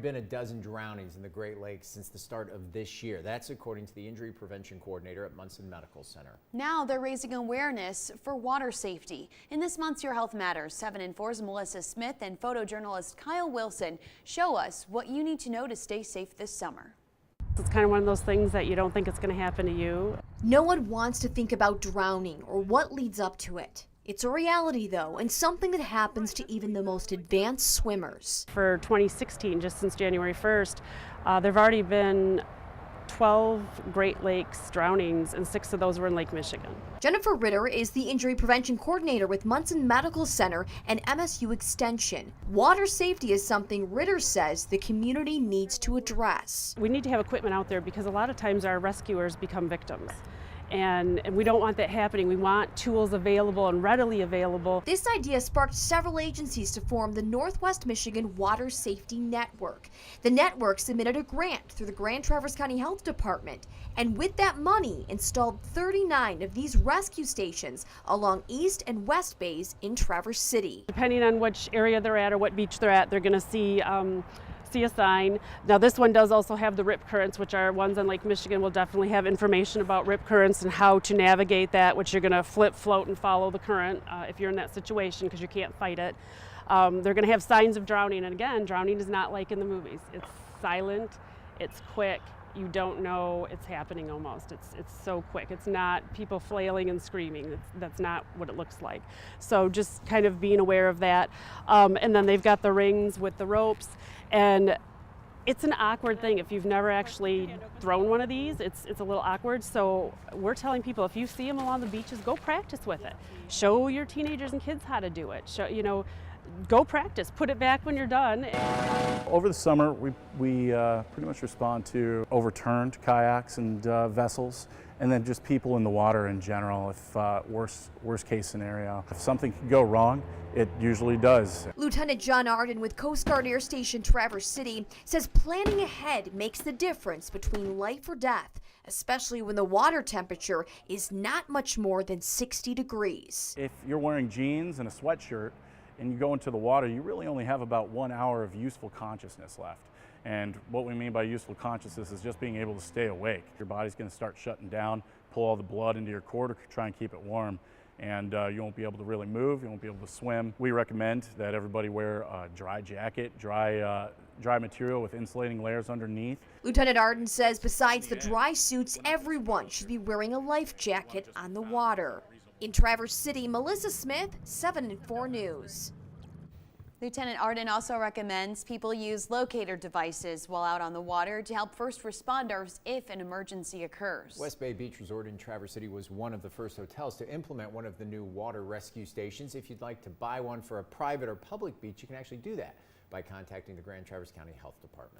been a dozen drownings in the Great Lakes since the start of this year. That's according to the injury prevention coordinator at Munson Medical Center. Now they're raising awareness for water safety. In this month's Your Health Matters, 7 and 4's Melissa Smith and photojournalist Kyle Wilson show us what you need to know to stay safe this summer. It's kind of one of those things that you don't think it's going to happen to you. No one wants to think about drowning or what leads up to it. It's a reality, though, and something that happens to even the most advanced swimmers. For 2016, just since January 1st, there have already been 12 Great Lakes drownings, and 6 of those were in Lake Michigan. Jennifer Ritter is the injury prevention coordinator with Munson Medical Center and MSU Extension. Water safety is something Ritter says the community needs to address. We need to have equipment out there because a lot of times our rescuers become victims. And we don't want that happening. We want tools available and readily available. This idea sparked several agencies to form the Northwest Michigan Water Safety Network. The network submitted a grant through the Grand Traverse County Health Department, and with that money installed 39 of these rescue stations along East and West Bays in Traverse City. Depending on which area they're at or what beach they're at, they're going to see a sign. Now this one does also have the rip currents, which are ones on Lake Michigan will definitely have information about rip currents and how to navigate that, which you're going to flip, float, and follow the current if you're in that situation because you can't fight it. They're going to have signs of drowning, and again, drowning is not like in the movies. It's silent, it's quick, you don't know it's happening almost. It's so quick. It's not people flailing and screaming. That's not what it looks like. So just kind of being aware of that. And then they've got the rings with the ropes. And it's an awkward thing. If you've never actually thrown one of these, it's a little awkward. So we're telling people, if you see them along the beaches, go practice with it. Show your teenagers and kids how to do it. Go practice. Put it back when you're done. Over the summer, we pretty much respond to overturned kayaks and vessels, and then just people in the water in general. If worst case scenario, if something could go wrong, it usually does. Lieutenant John Arden with Coast Guard Air Station Traverse City says planning ahead makes the difference between life or death, especially when the water temperature is not much more than 60 degrees. If you're wearing jeans and a sweatshirt and you go into the water, you really only have about 1 hour of useful consciousness left. And what we mean by useful consciousness is just being able to stay awake. Your body's going to start shutting down, pull all the blood into your core to try and keep it warm. And you won't be able to really move, you won't be able to swim. We recommend that everybody wear a dry jacket, dry material with insulating layers underneath. Lieutenant Arden says besides the dry suits, everyone should be wearing a life jacket on the water. In Traverse City, Melissa Smith, 7 and 4 News. Lieutenant Arden also recommends people use locator devices while out on the water to help first responders if an emergency occurs. West Bay Beach Resort in Traverse City was one of the first hotels to implement one of the new water rescue stations. If you'd like to buy one for a private or public beach, you can actually do that by contacting the Grand Traverse County Health Department.